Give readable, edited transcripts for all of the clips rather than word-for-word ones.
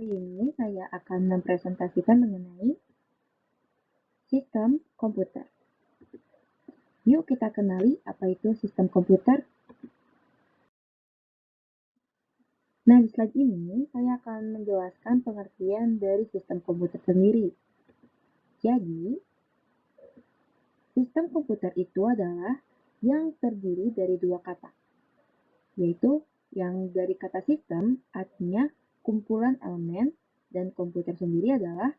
Kali ini saya akan mempresentasikan mengenai sistem komputer. Yuk kita kenali apa itu sistem komputer. Nah, di slide ini saya akan menjelaskan pengertian dari sistem komputer sendiri. Jadi, sistem komputer itu adalah yang terdiri dari dua kata, yaitu yang dari kata sistem artinya kumpulan elemen, dan komputer sendiri adalah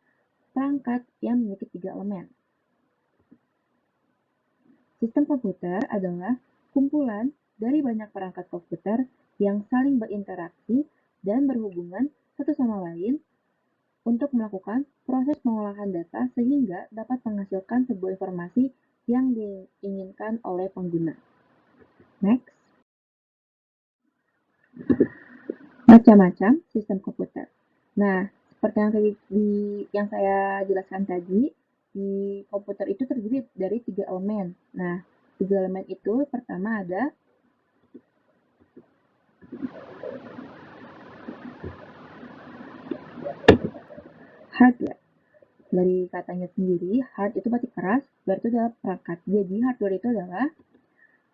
perangkat yang memiliki 3 elemen. Sistem komputer adalah kumpulan dari banyak perangkat komputer yang saling berinteraksi dan berhubungan satu sama lain untuk melakukan proses pengolahan data sehingga dapat menghasilkan sebuah informasi yang diinginkan oleh pengguna. Next. Macam-macam sistem komputer. Nah, seperti yang saya jelaskan tadi, di komputer itu terdiri dari 3 elemen. Nah, 3 elemen itu pertama ada hardware. Dari katanya sendiri, hard itu berarti keras, ware itu adalah perangkat. Jadi hardware itu adalah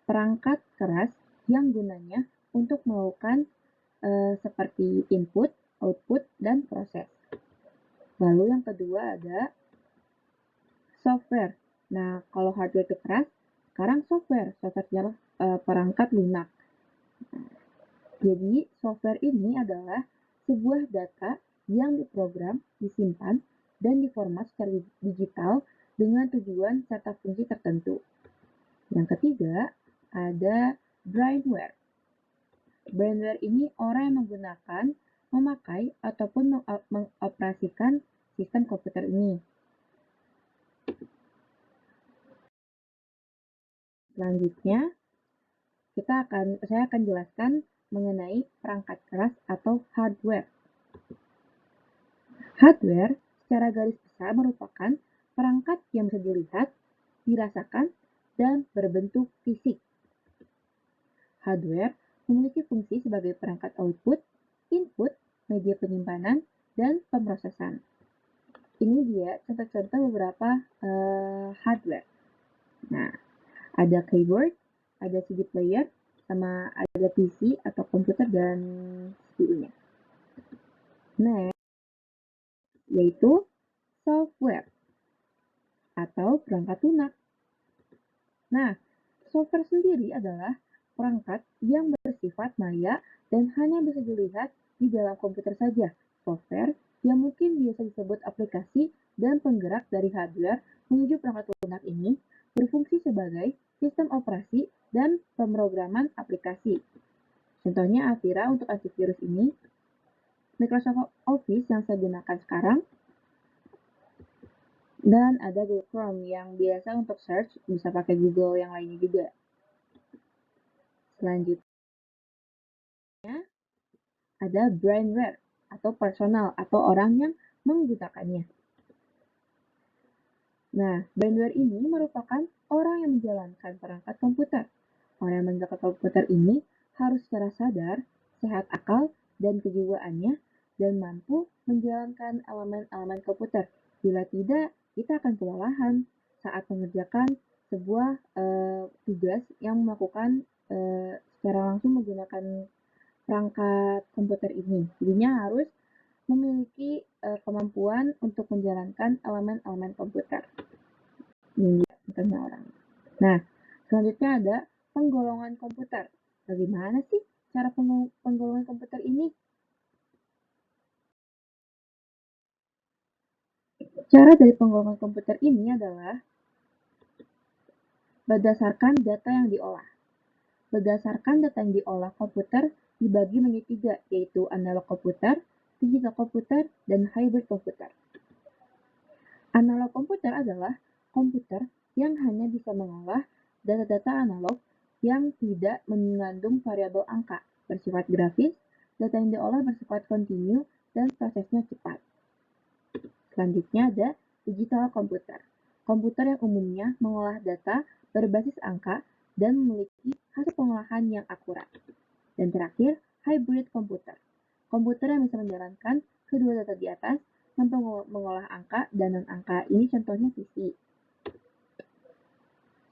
perangkat keras yang gunanya untuk melakukan seperti input, output, dan proses. Lalu yang kedua ada software. Nah, kalau hardware itu keras, sekarang software. Software adalah perangkat lunak. Jadi, software ini adalah sebuah data yang diprogram, disimpan, dan diformat secara digital dengan tujuan serta fungsi tertentu. Yang ketiga, ada brainware. Brainware ini orang yang menggunakan, memakai, ataupun mengoperasikan sistem komputer ini. Selanjutnya, saya akan jelaskan mengenai perangkat keras atau hardware. Hardware secara garis besar merupakan perangkat yang bisa dilihat, dirasakan, dan berbentuk fisik. Hardware memiliki fungsi sebagai perangkat output, input, media penyimpanan, dan pemrosesan. Ini dia contoh-contoh beberapa hardware. Nah, ada keyboard, ada CD player, sama ada PC atau komputer dan CPU-nya. Next, yaitu software atau perangkat lunak. Nah, software sendiri adalah perangkat yang bersifat maya dan hanya bisa dilihat di dalam komputer saja. Software yang mungkin biasa disebut aplikasi dan penggerak dari hardware menuju perangkat lunak ini berfungsi sebagai sistem operasi dan pemrograman aplikasi. Contohnya Avira untuk antivirus ini, Microsoft Office yang saya gunakan sekarang, dan ada Google Chrome yang biasa untuk search, bisa pakai Google yang lainnya juga. Selanjutnya, ada brainware atau personal atau orang yang menggunakannya. Nah, brainware ini merupakan orang yang menjalankan perangkat komputer. Orang yang menjalankan komputer ini harus secara sadar, sehat akal, dan kejiwaannya, dan mampu menjalankan elemen-elemen komputer. Bila tidak, kita akan kewalahan saat mengerjakan sebuah tugas yang melakukan secara langsung menggunakan perangkat komputer ini. Jadinya harus memiliki kemampuan untuk menjalankan elemen-elemen komputer. Ini contohnya orang. Nah, selanjutnya ada penggolongan komputer. Bagaimana sih cara penggolongan komputer ini? Cara dari penggolongan komputer ini adalah berdasarkan data yang diolah. Berdasarkan data yang diolah, komputer dibagi menjadi 3, yaitu analog komputer, digital komputer, dan hybrid komputer. Analog komputer adalah komputer yang hanya bisa mengolah data-data analog yang tidak mengandung variabel angka, bersifat grafis, data yang diolah bersifat kontinu, dan prosesnya cepat. Selanjutnya ada digital komputer. Komputer yang umumnya mengolah data berbasis angka dan memiliki hasil pengolahan yang akurat. Dan terakhir, hybrid komputer. Komputer yang bisa menjalankan kedua data di atas mampu mengolah angka dan non-angka. Ini contohnya PC.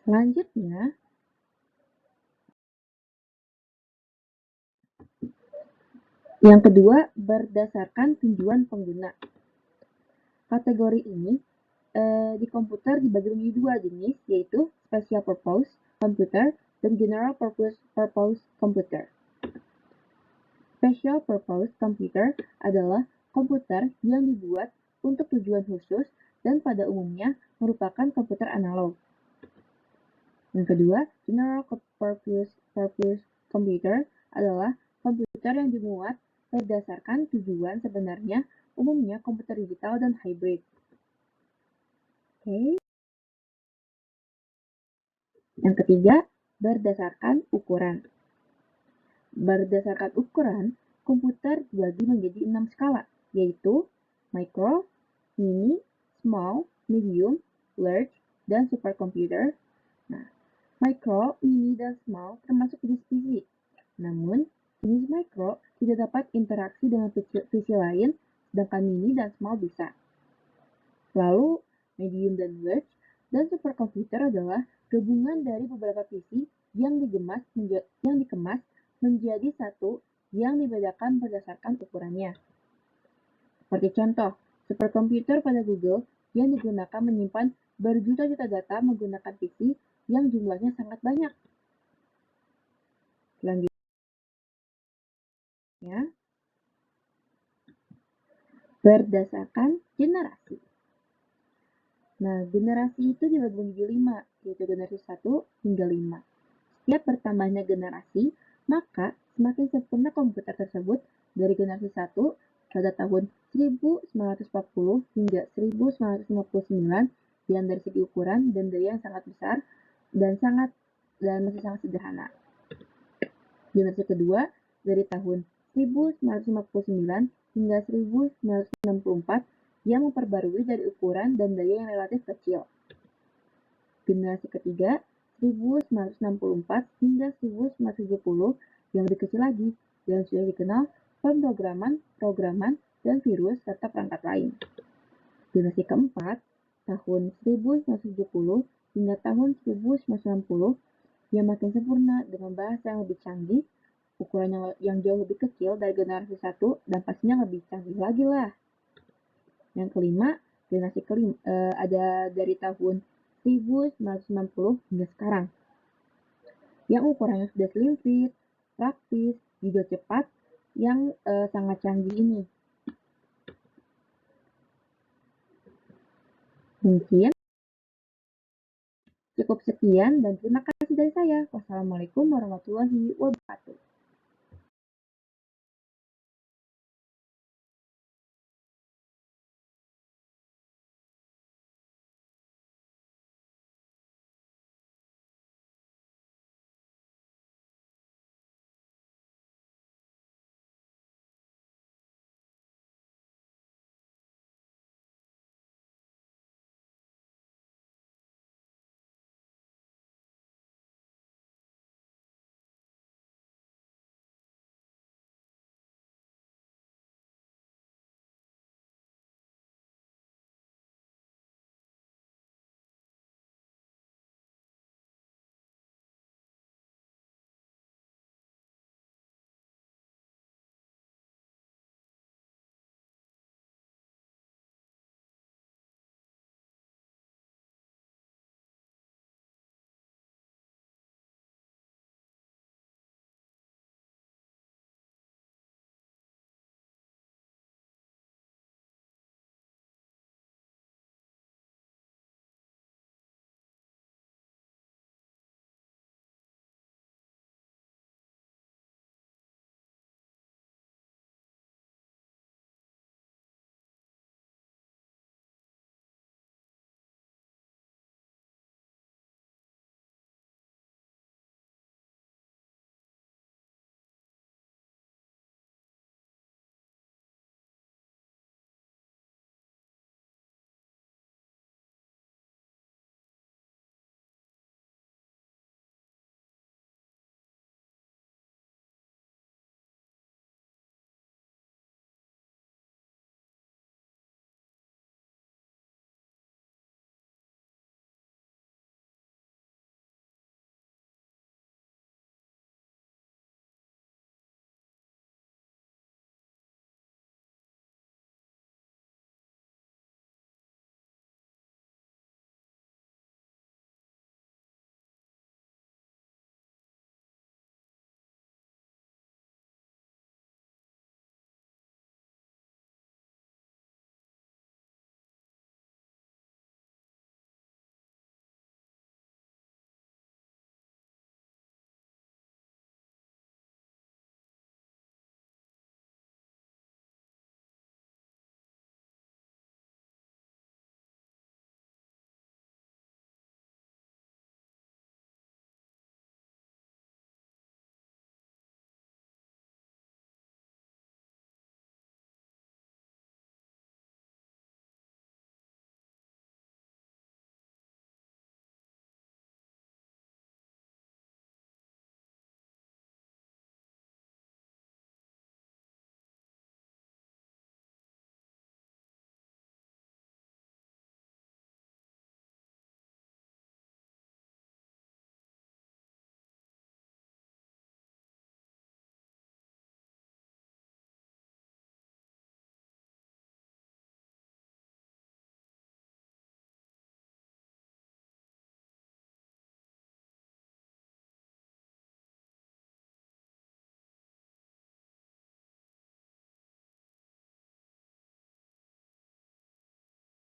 Selanjutnya, yang kedua, berdasarkan tujuan pengguna. Kategori ini di komputer dibagi menjadi dua jenis, yaitu Special Purpose Computer dan General Purpose Computer. Special Purpose Computer adalah komputer yang dibuat untuk tujuan khusus dan pada umumnya merupakan komputer analog. Yang kedua, General Purpose Computer adalah komputer yang dimuat berdasarkan tujuan sebenarnya, umumnya komputer digital dan hybrid. Oke. Yang ketiga, berdasarkan ukuran. Berdasarkan ukuran, komputer dibagi menjadi 6 skala, yaitu micro, mini, small, medium, large, dan supercomputer. Nah, micro, mini, dan small termasuk jenis PC. Namun, jenis micro tidak dapat interaksi dengan PC lain, sedangkan mini dan small bisa. Lalu, medium dan large dan supercomputer adalah gabungan dari beberapa PC yang dikemas menjadi satu yang dibedakan berdasarkan ukurannya. Seperti contoh, superkomputer pada Google yang digunakan menyimpan berjuta-juta data menggunakan PC yang jumlahnya sangat banyak. Selanjutnya, berdasarkan generasi. Nah, generasi itu dibagi menjadi 5, yaitu generasi 1 hingga 5. Setiap bertambahnya generasi, maka semakin sempurna komputer tersebut dari generasi 1 pada tahun 1940 hingga 1959 yang dari segi ukuran dan daya yang sangat besar dan masih sangat sederhana. Generasi kedua dari tahun 1959 hingga 1964 yang memperbarui dari ukuran dan daya yang relatif kecil. Generasi ketiga 1964 hingga 1970 yang lebih kecil lagi, yang sudah dikenal pemrograman, dan virus, serta perangkat lain. Generasi keempat, tahun 1970 hingga tahun 1990, yang makin sempurna dengan bahasa yang lebih canggih, ukuran yang jauh lebih kecil dari generasi 1, dan pastinya lebih canggih lagi lah. Yang kelima, generasi kelima ada dari tahun 1990 hingga sekarang, yang ukurannya sudah slim fit, praktis, juga cepat, yang sangat canggih ini. Mungkin cukup sekian dan terima kasih dari saya. Wassalamualaikum warahmatullahi wabarakatuh.